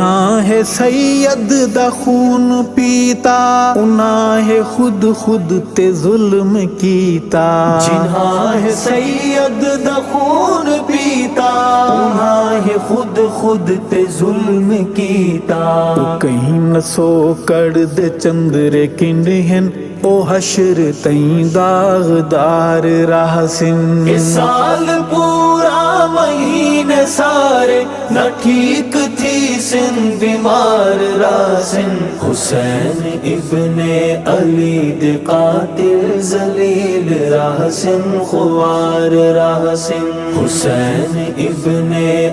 جنہاں ہے سید دا خون پیتا انہاں ہے خود خود تے ظلم کیتا جنہاں ہے سید دا خون پیتا انہاں ہے خود خود تے ظلم کیتا کہیں نسو کڑ دے چندرے کنڈ ہیں او حشر تئیں داغدار راہ سن اس سال پورا مہینے سارے نہ ٹھیک تھی سن بیمار راہ سن حسین ابن علی دے قاتل ذلیل راہ سن خوار راہ سن حسین ابن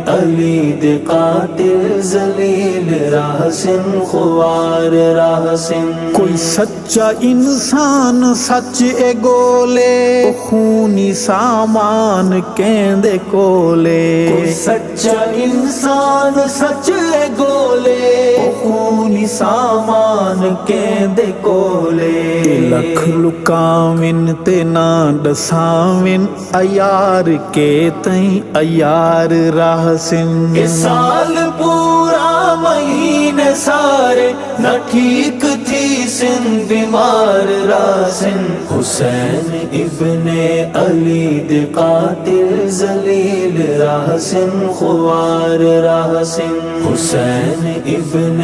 علی دے قاتل ذلیل راہ سن خوار راہ سن کوئی سچا انسان سچ اے گولے خونی سامان کہندے کولے کوئی سچا انسان سچ اے گولے خونی سامان کہندے کولے لکھ لکاوین تے نا ڈساوین ایار کے تئیں ایار راہ سن اس سال پورا مہینے سارے نہ ٹھیک تھی سن بیمار راہ سن حسین ابن علی دے قاتل ذلیل راہ سن خوار راہ سن حسین ابن